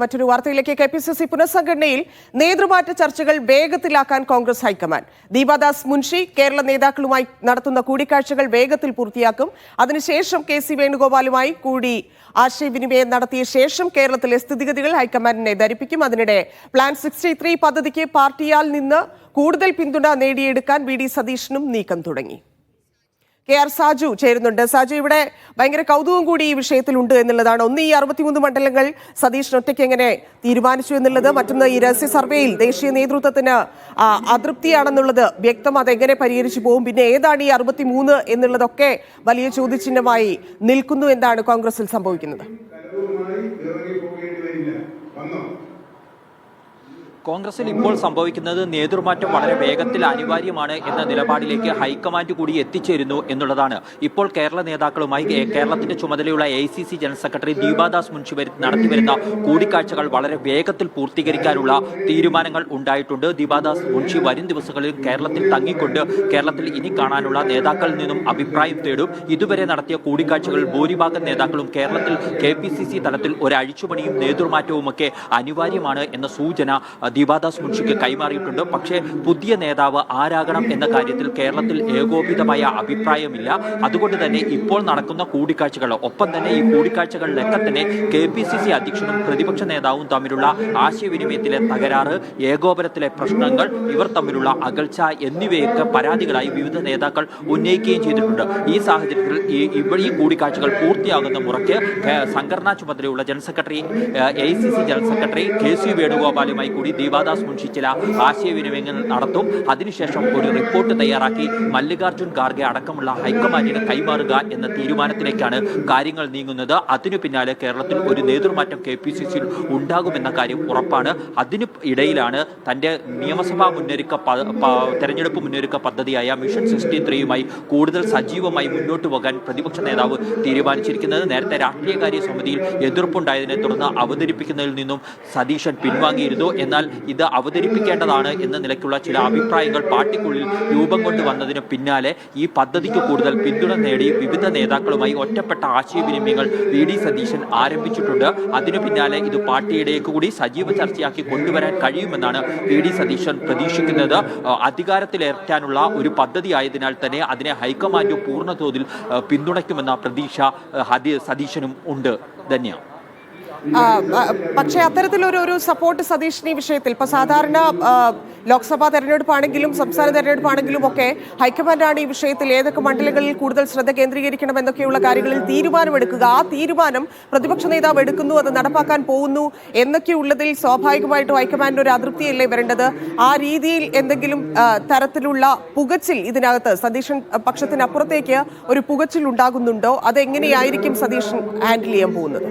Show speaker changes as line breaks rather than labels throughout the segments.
മറ്റൊരു വാർത്തയിലേക്ക് KPCC പുനഃസംഘടനയിൽ നേതൃമാറ്റ ചർച്ചകൾ വേഗത്തിലാക്കാൻ കോൺഗ്രസ് ഹൈക്കമാൻഡ്. ദീപാദാസ് മുൻഷി കേരള നേതാക്കളുമായി നടത്തുന്ന കൂടിക്കാഴ്ചകൾ വേഗത്തിൽ പൂർത്തിയാക്കും. അതിനുശേഷം KC വേണുഗോപാലുമായി കൂടി ആശയവിനിമയം നടത്തിയ ശേഷം കേരളത്തിലെ സ്ഥിതിഗതികൾ ഹൈക്കമാൻഡിനെ ധരിപ്പിക്കും. അതിനിടെ പ്ലാൻ 63 പദ്ധതിക്ക് പാർട്ടിയാൽ നിന്ന് കൂടുതൽ പിന്തുണ നേടിയെടുക്കാൻ VD സതീശനും നീക്കം തുടങ്ങി. KR സാജു ചേരുന്നുണ്ട്. സാജു, ഇവിടെ ഭയങ്കര കൗതുകം കൂടി ഈ വിഷയത്തിലുണ്ട് എന്നുള്ളതാണ്. ഒന്ന്, ഈ 63 മണ്ഡലങ്ങൾ സതീശൻ ഒറ്റയ്ക്ക് എങ്ങനെ തീരുമാനിച്ചു എന്നുള്ളത്. മറ്റൊന്ന്, ഈ രഹസ്യ സർവേയിൽ ദേശീയ നേതൃത്വത്തിന് അതൃപ്തിയാണെന്നുള്ളത് വ്യക്തം. അതെങ്ങനെ പരിഹരിച്ചു പോകും? പിന്നെ ഏതാണ് ഈ 63 എന്നുള്ളതൊക്കെ വലിയ ചോദ്യചിഹ്നമായി നിൽക്കുന്നു. എന്താണ് കോൺഗ്രസിൽ സംഭവിക്കുന്നത്?
കോൺഗ്രസിൽ ഇപ്പോൾ സംഭവിക്കുന്നത് നേതൃമാറ്റം വളരെ വേഗത്തിൽ അനിവാര്യമാണ് എന്ന നിലപാടിലേക്ക് ഹൈക്കമാൻഡ് കൂടി എത്തിച്ചേരുന്നു എന്നുള്ളതാണ്. ഇപ്പോൾ കേരള നേതാക്കളുമായി കേരളത്തിന്റെ ചുമതലയുള്ള AICC general secretary Deepa Das Munshi നടത്തിവരുന്ന കൂടിക്കാഴ്ചകൾ വളരെ വേഗത്തിൽ പൂർത്തീകരിക്കാനുള്ള തീരുമാനങ്ങൾ ഉണ്ടായിട്ടുണ്ട്. ദീപാദാസ് മുൻഷി വരും ദിവസങ്ങളിൽ കേരളത്തിൽ തങ്ങിക്കൊണ്ട് കേരളത്തിൽ ഇനി കാണാനുള്ള നേതാക്കളിൽ നിന്നും അഭിപ്രായം തേടും. ഇതുവരെ നടത്തിയ കൂടിക്കാഴ്ചകളിൽ ഭൂരിഭാഗം നേതാക്കളും കേരളത്തിൽ KPCC തലത്തിൽ ഒരു അഴിച്ചുപണിയും നേതൃമാറ്റവുമൊക്കെ അനിവാര്യമാണ് എന്ന സൂചന ദീപാദാസ് മുൻഷിക്ക് കൈമാറിയിട്ടുണ്ട്. പക്ഷേ പുതിയ നേതാവ് ആരാകണം എന്ന കാര്യത്തിൽ കേരളത്തിൽ ഏകോപിതമായ അഭിപ്രായമില്ല. അതുകൊണ്ട് തന്നെ ഇപ്പോൾ നടക്കുന്ന കൂടിക്കാഴ്ചകൾ, ഒപ്പം തന്നെ ഈ കൂടിക്കാഴ്ചകളിലൊക്കെ തന്നെ KPCC അധ്യക്ഷനും പ്രതിപക്ഷ നേതാവും തമ്മിലുള്ള ആശയവിനിമയത്തിലെ തകരാറ്, ഏകോപനത്തിലെ പ്രശ്നങ്ങൾ, ഇവർ തമ്മിലുള്ള അകൽച്ച എന്നിവയൊക്കെ പരാതികളായി വിവിധ നേതാക്കൾ ഉന്നയിക്കുകയും ചെയ്തിട്ടുണ്ട്. ഈ സാഹചര്യത്തിൽ ഈ കൂടിക്കാഴ്ചകൾ പൂർത്തിയാകുന്ന മുറയ്ക്ക് സംഘടനാ ചുമതലയുള്ള general secretary AICC general secretary KC വേണുഗോപാലുമായി കൂടി ദീപാദാസ് മുൻഷി ചില ആശയവിനിമയങ്ങൾ നടത്തും. അതിനുശേഷം ഒരു റിപ്പോർട്ട് തയ്യാറാക്കി മല്ലികാർജുൻ ഖാർഗെ അടക്കമുള്ള ഹൈക്കമാൻഡിന് കൈമാറുക എന്ന തീരുമാനത്തിലേക്കാണ് കാര്യങ്ങൾ നീങ്ങുന്നത്. അതിനു പിന്നാലെ കേരളത്തിൽ ഒരു നേതൃമാറ്റം KPCC ഉണ്ടാകുമെന്ന കാര്യം ഉറപ്പാണ്. അതിനു ഇടയിലാണ് തന്റെ നിയമസഭാ തെരഞ്ഞെടുപ്പ് മുന്നൊരുക്ക പദ്ധതിയായ മിഷൻ 63യുമായി കൂടുതൽ സജീവമായി മുന്നോട്ട് പോകാൻ പ്രതിപക്ഷ നേതാവ് തീരുമാനിച്ചിരിക്കുന്നത്. നേരത്തെ രാഷ്ട്രീയകാര്യ സമിതിയിൽ എതിർപ്പുണ്ടായതിനെ തുടർന്ന് അവതരിപ്പിക്കുന്നതിൽ നിന്നും സതീശൻ പിൻവാങ്ങിയിരുന്നു. എന്നാൽ ഇത് അവതരിപ്പിക്കേണ്ടതാണ് എന്ന നിലയ്ക്കുള്ള ചില അഭിപ്രായങ്ങൾ പാർട്ടിക്കുള്ളിൽ രൂപം കൊണ്ടുവന്നതിന് പിന്നാലെ ഈ പദ്ധതിക്ക് കൂടുതൽ പിന്തുണ നേടി വിവിധ നേതാക്കളുമായി ഒറ്റപ്പെട്ട ആശയവിനിമയങ്ങൾ VD സതീശൻ ആരംഭിച്ചിട്ടുണ്ട്. അതിനു പിന്നാലെ ഇത് പാർട്ടിയിലേക്ക് കൂടി സജീവ ചർച്ചയാക്കി കൊണ്ടുവരാൻ കഴിയുമെന്നാണ് VD സതീശൻ പ്രതീക്ഷിക്കുന്നത്. അധികാരത്തിലേറ്റാനുള്ള ഒരു പദ്ധതി ആയതിനാൽ തന്നെ അതിനെ ഹൈക്കമാൻഡ് പൂർണ്ണതോതിൽ പിന്തുണയ്ക്കുമെന്ന പ്രതീക്ഷ സതീശനും ഉണ്ട്. ധന്യ.
പക്ഷേ അത്തരത്തിലൊരു സപ്പോർട്ട് സതീഷിന് ഈ വിഷയത്തിൽ ഇപ്പൊ സാധാരണ ലോക്സഭാ തെരഞ്ഞെടുപ്പാണെങ്കിലും സംസ്ഥാന തെരഞ്ഞെടുപ്പാണെങ്കിലും ഒക്കെ ഹൈക്കമാൻഡാണ് ഈ വിഷയത്തിൽ ഏതൊക്കെ മണ്ഡലങ്ങളിൽ കൂടുതൽ ശ്രദ്ധ കേന്ദ്രീകരിക്കണം എന്നൊക്കെയുള്ള കാര്യങ്ങളിൽ തീരുമാനമെടുക്കുക. ആ തീരുമാനം പ്രതിപക്ഷ നേതാവ് എടുക്കുന്നു, അത് നടപ്പാക്കാൻ പോകുന്നു എന്നൊക്കെയുള്ളതിൽ സ്വാഭാവികമായിട്ടും ഹൈക്കമാൻഡിന് ഒരു അതൃപ്തിയല്ലേ വരേണ്ടത്? ആ രീതിയിൽ എന്തെങ്കിലും തരത്തിലുള്ള പുകച്ചിൽ ഇതിനകത്ത് സതീശൻ പക്ഷത്തിനപ്പുറത്തേക്ക് ഒരു പുകച്ചിൽ ഉണ്ടാകുന്നുണ്ടോ? അതെങ്ങനെയായിരിക്കും സതീശൻ ഹാൻഡിൽ ചെയ്യാൻ പോകുന്നത്?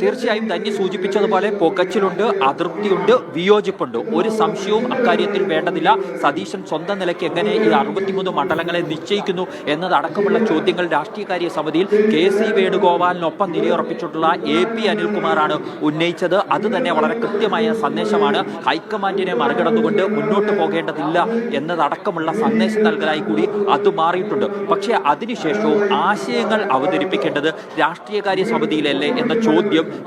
തീർച്ചയായും തന്നെ സൂചിപ്പിച്ചതുപോലെ പുകച്ചിലുണ്ട്, അതൃപ്തിയുണ്ട്, വിയോജിപ്പുണ്ട്. ഒരു സംശയവും അക്കാര്യത്തിൽ വേണ്ടതില്ല. സതീശൻ സ്വന്തം നിലയ്ക്ക് എങ്ങനെ ഈ 63 മണ്ഡലങ്ങളെ നിശ്ചയിക്കുന്നു എന്നതടക്കമുള്ള ചോദ്യങ്ങൾ രാഷ്ട്രീയകാര്യ സമിതിയിൽ KC വേണുഗോപാലിനൊപ്പം നിലയുറപ്പിച്ചിട്ടുള്ള AP അനിൽകുമാറാണ് ഉന്നയിച്ചത്. അത് തന്നെ വളരെ കൃത്യമായ സന്ദേശമാണ്. ഹൈക്കമാൻഡിനെ മറികടന്നുകൊണ്ട് മുന്നോട്ട് പോകേണ്ടതില്ല എന്നതടക്കമുള്ള സന്ദേശം നൽകലായി കൂടി അത് മാറിയിട്ടുണ്ട്. പക്ഷേ അതിനുശേഷവും ആശയങ്ങൾ അവതരിപ്പിക്കേണ്ടത് രാഷ്ട്രീയകാര്യ സമിതിയിലല്ലേ എന്ന ചോദ്യം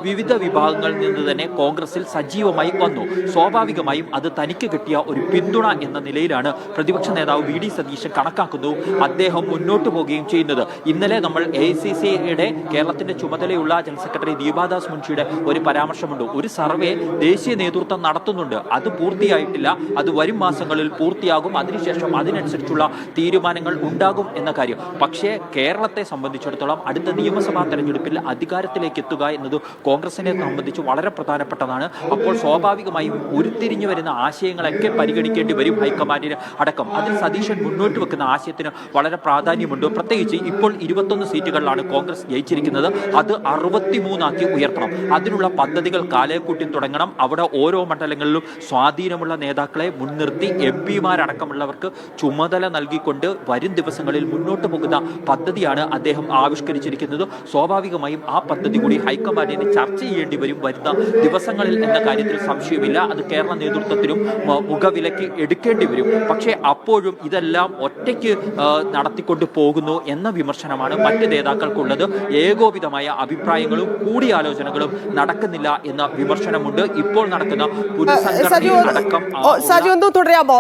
വിവിധ വിഭാഗങ്ങളിൽ നിന്ന് തന്നെ കോൺഗ്രസിൽ സജീവമായി വന്നു. സ്വാഭാവികമായും അത് തനിക്ക് കിട്ടിയ ഒരു പിന്തുണ എന്ന നിലയിലാണ് പ്രതിപക്ഷ നേതാവ് VD സതീശൻ കണക്കാക്കുന്നു. അദ്ദേഹം മുന്നോട്ട് പോവുകയും ചെയ്യുന്നത്. ഇന്നലെ നമ്മൾ AICCയുടെ കേരളത്തിന്റെ ചുമതലയുള്ള ജനറൽ സെക്രട്ടറി ദീപാദാസ് മുൻഷിയുടെ ഒരു പരാമർശമുണ്ട്. ഒരു സർവേ ദേശീയ നേതൃത്വം നടത്തുന്നുണ്ട്, അത് പൂർത്തിയായിട്ടില്ല, അത് വരും മാസങ്ങളിൽ പൂർത്തിയാകും, അതിനുശേഷം അതിനനുസരിച്ചുള്ള തീരുമാനങ്ങൾ ഉണ്ടാകും എന്ന കാര്യം. പക്ഷേ കേരളത്തെ സംബന്ധിച്ചിടത്തോളം അടുത്ത നിയമസഭാ തെരഞ്ഞെടുപ്പിൽ അധികാരത്തിലേക്ക് എത്തുക എന്നത് കോൺഗ്രസിനെ സംബന്ധിച്ച് വളരെ പ്രധാനപ്പെട്ടതാണ്. അപ്പോൾ സ്വാഭാവികമായും ഉരുത്തിരിഞ്ഞു വരുന്ന ആശയങ്ങളൊക്കെ പരിഗണിക്കേണ്ടി വരും ഹൈക്കമാൻഡിന് അടക്കം. അതിൽ സതീശൻ മുന്നോട്ട് വെക്കുന്ന ആശയത്തിന് വളരെ പ്രാധാന്യമുണ്ട്. പ്രത്യേകിച്ച് ഇപ്പോൾ 21 സീറ്റുകളിലാണ് കോൺഗ്രസ് ജയിച്ചിരിക്കുന്നത്. അത് 63 ഉയർത്തണം. അതിനുള്ള പദ്ധതികൾ കാലേക്കൂട്ടി തുടങ്ങണം. അവിടെ ഓരോ മണ്ഡലങ്ങളിലും സ്വാധീനമുള്ള നേതാക്കളെ മുൻനിർത്തി MP-മാരടക്കമുള്ളവർക്ക് ചുമതല നൽകിക്കൊണ്ട് വരും ദിവസങ്ങളിൽ മുന്നോട്ട് പോകുന്ന പദ്ധതിയാണ് അദ്ദേഹം ആവിഷ്കരിച്ചിരിക്കുന്നത്. സ്വാഭാവികമായും ആ പദ്ധതി കൂടി ഹൈക്കമാൻഡ് ഹൈക്കമാൻഡിന് ചർച്ച ചെയ്യേണ്ടി വരും വരുന്ന ദിവസങ്ങളിൽ എന്ന കാര്യത്തിൽ സംശയമില്ല. അത് കേരള നേതൃത്വത്തിനും മുഖവിലയ്ക്ക് എടുക്കേണ്ടി വരും. പക്ഷേ അപ്പോഴും ഇതെല്ലാം ഒറ്റയ്ക്ക് നടത്തിക്കൊണ്ട് പോകുന്നു എന്ന വിമർശനമാണ് മറ്റ് നേതാക്കൾക്കുള്ളത്. ഏകോപിതമായ അഭിപ്രായങ്ങളും കൂടിയാലോചനകളും നടക്കുന്നില്ല എന്ന വിമർശനമുണ്ട്. ഇപ്പോൾ നടക്കുന്ന പുനഃസംഘടനയിൽ അടക്കം
സജു, ഒന്ന് തുടരാമോ?